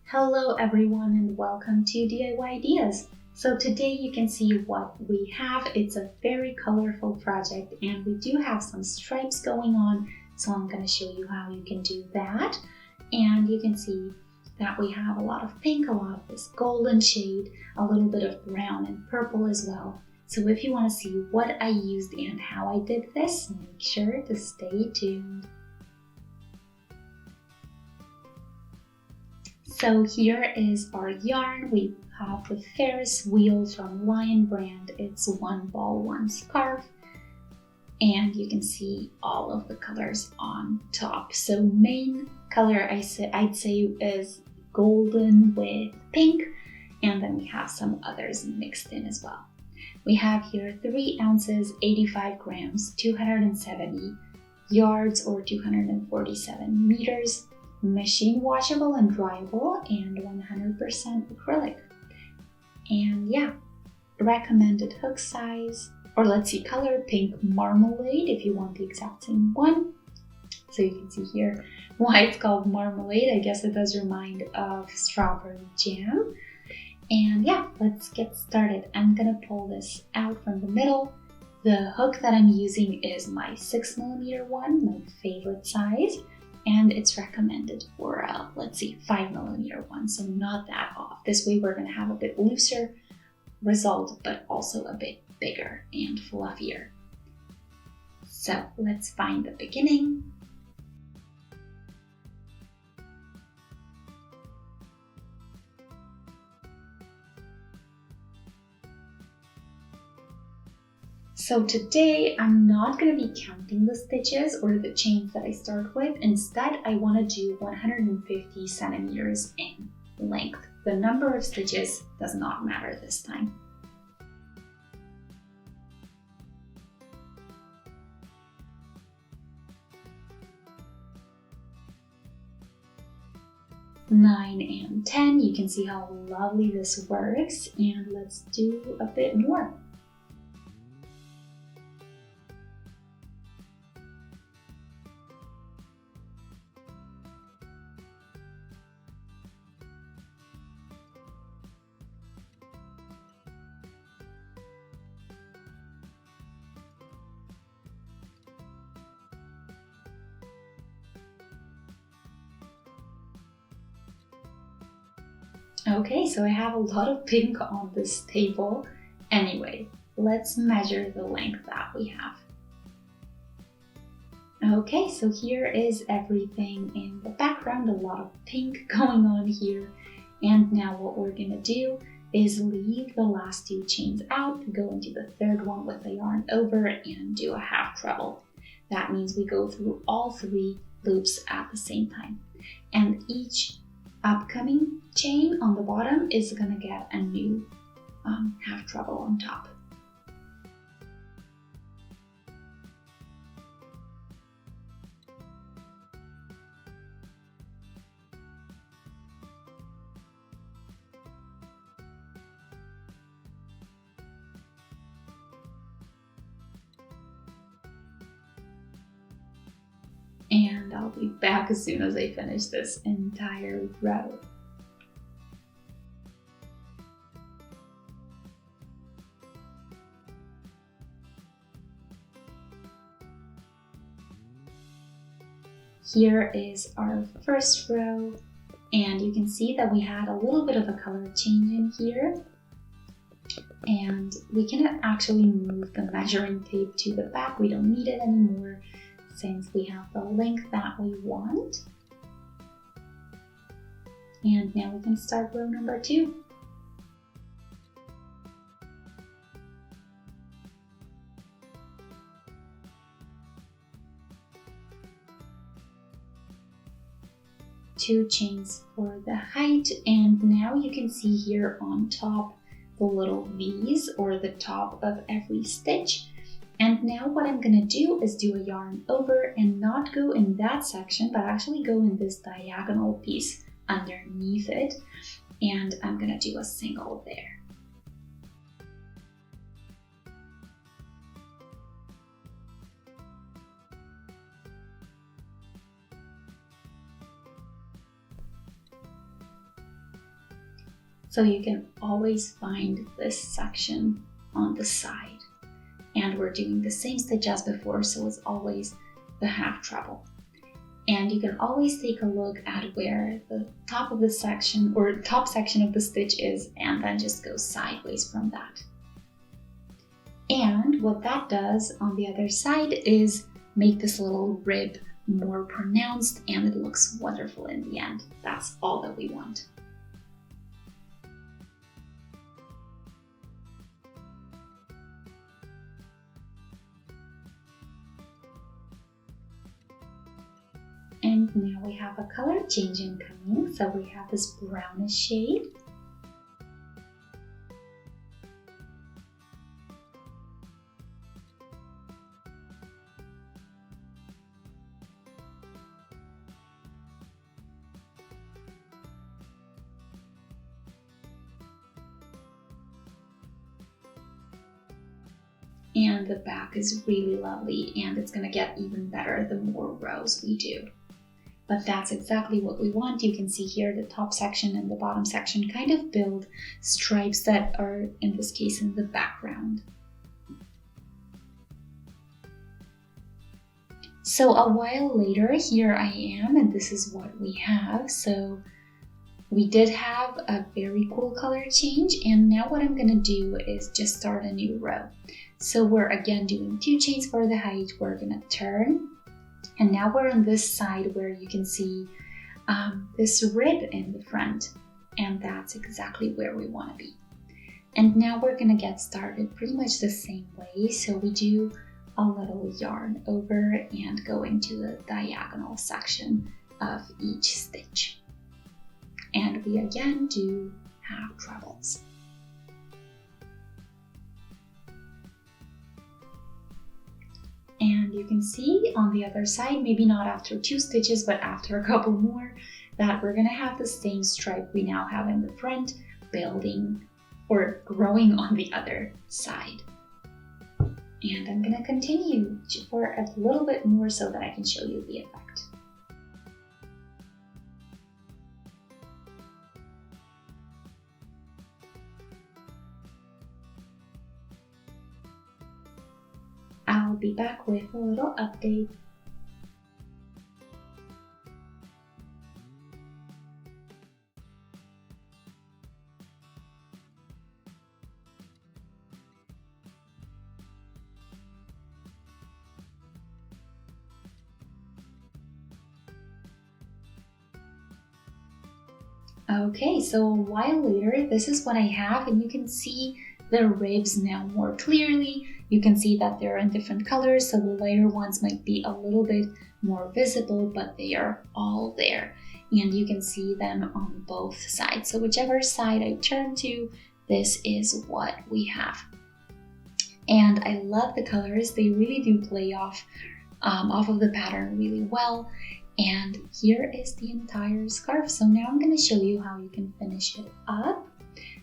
Hello everyone and welcome to DIY Ideas. So today you can see what we have. It's a very colorful project and we do have some stripes going on. So I'm going to show you how you can do that. And you can see that we have a lot of pink, a lot of this golden shade, a little bit of brown and purple as well. So if you want to see what I used and how I did this, make sure to stay tuned. So here is our yarn. We have the Ferris wheel from Lion brand. It's one ball, one scarf. And you can see all of the colors on top. So main color I'd say is golden with pink. And then we have some others mixed in as well. We have here 3 ounces, 85 grams, 270 yards or 247 meters. Machine washable and dryable and 100% acrylic. And yeah, recommended hook size, or let's see, color pink marmalade if you want the exact same one. So you can see here why it's called marmalade. I guess it does remind of strawberry jam. And yeah, let's get started. I'm gonna pull this out from the middle. The hook that I'm using is my 6mm one, my favorite size. And it's recommended for a, let's see, 5mm one, so not that off. This way we're gonna have a bit looser result, but also a bit bigger and fluffier. So let's find the beginning. So today I'm not going to be counting the stitches or the chains that I start with. Instead, I want to do 150 centimeters in length. The number of stitches does not matter this time. Nine and 10, you can see how lovely this works, and let's do a bit more. Okay, so I have a lot of pink on this table. Anyway, let's measure the length that we have. Okay, so here is everything in the background, a lot of pink going on here. And now what we're gonna do is leave the last 2 chains out, go into the third one with the yarn over and do a half treble. That means we go through all 3 loops at the same time. And each upcoming chain on the bottom is gonna get a new half treble on top. And I'll be back as soon as I finish this entire row. Here is our first row, and you can see that we had a little bit of a color change in here. And we can actually move the measuring tape to the back. We don't need it anymore since we have the length that we want. And now we can start row number 2. Two chains for the height, and now you can see here on top the little V's or the top of every stitch. And now what I'm gonna do is do a yarn over and not go in that section, but actually go in this diagonal piece underneath it. And I'm gonna do a single there. So you can always find this section on the side. And we're doing the same stitch as before, so it's always the half treble. And you can always take a look at where the top of the section or top section of the stitch is, and then just go sideways from that. And what that does on the other side is make this little rib more pronounced, and it looks wonderful in the end. That's all that we want. And now we have a color change incoming, so we have this brownish shade. And the back is really lovely, and it's gonna get even better the more rows we do. But that's exactly what we want. You can see here the top section and the bottom section kind of build stripes that are, in this case, in the background. So a while later, here I am, and this is what we have. So we did have a very cool color change, and now what I'm gonna do is just start a new row. So we're again doing 2 chains for the height. We're gonna turn. And now we're on this side where you can see this rib in the front, and that's exactly where we want to be. And now we're gonna get started pretty much the same way. So we do a little yarn over and go into the diagonal section of each stitch. And we again do half trebles. And you can see on the other side, maybe not after 2 stitches, but after a couple more, that we're gonna have the same stripe we now have in the front, building or growing on the other side. And I'm gonna continue for a little bit more so that I can show you the effect. I'll be back with a little update. Okay, so a while later, this is what I have, and you can see the ribs now more clearly. You can see that they're in different colors, so the lighter ones might be a little bit more visible, but they are all there. And you can see them on both sides. So whichever side I turn to, this is what we have. And I love the colors. They really do play off of the pattern really well. And here is the entire scarf. So now I'm going to show you how you can finish it up.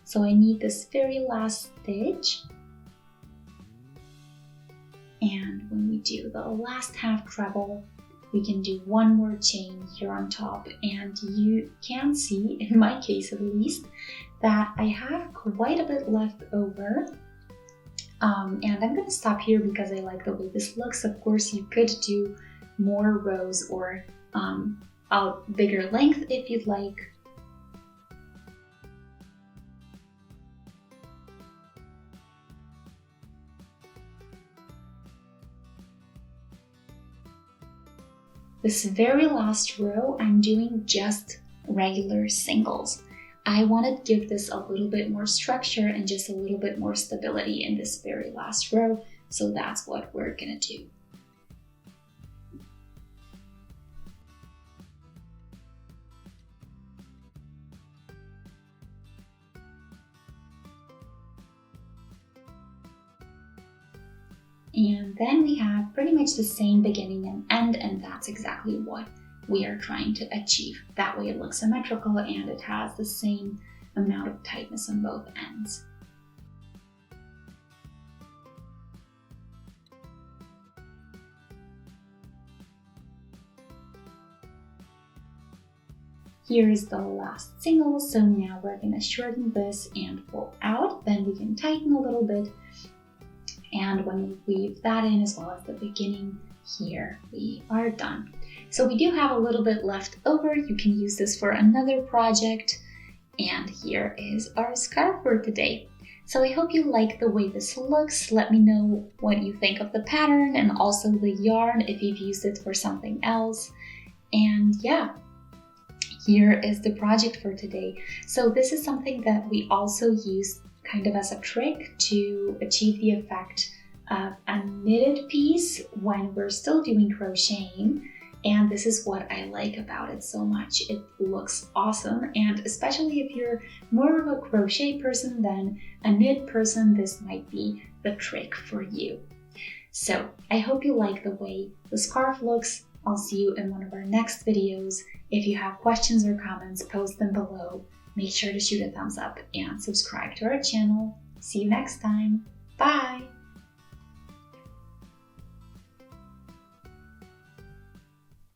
So I need this very last stitch. And when we do the last half treble, we can do 1 more chain here on top. And you can see, in my case at least, that I have quite a bit left over. And I'm going to stop here because I like the way this looks. Of course, you could do more rows or a bigger length if you'd like. This very last row, I'm doing just regular singles. I want to give this a little bit more structure and just a little bit more stability in this very last row. So that's what we're gonna do. And then we have pretty much the same beginning and end, and that's exactly what we are trying to achieve. That way it looks symmetrical and it has the same amount of tightness on both ends. Here is the last single, so now we're going to shorten this and pull out, then we can tighten a little bit, and when we weave that in as well as the beginning, here we are done. So we do have a little bit left over. You can use this for another project, and here is our scarf for today. So I hope you like the way this looks. Let me know what you think of the pattern and also the yarn if you've used it for something else. And yeah, here is the project for today. So this is something that we also use kind of as a trick to achieve the effect of a knitted piece when we're still doing crocheting. And this is what I like about it so much. It looks awesome, and especially if you're more of a crochet person than a knit person, this might be the trick for you. So I hope you like the way the scarf looks. I'll see you in one of our next videos. If you have questions or comments, post them below. Make sure to shoot a thumbs up and subscribe to our channel. See you next time. Bye!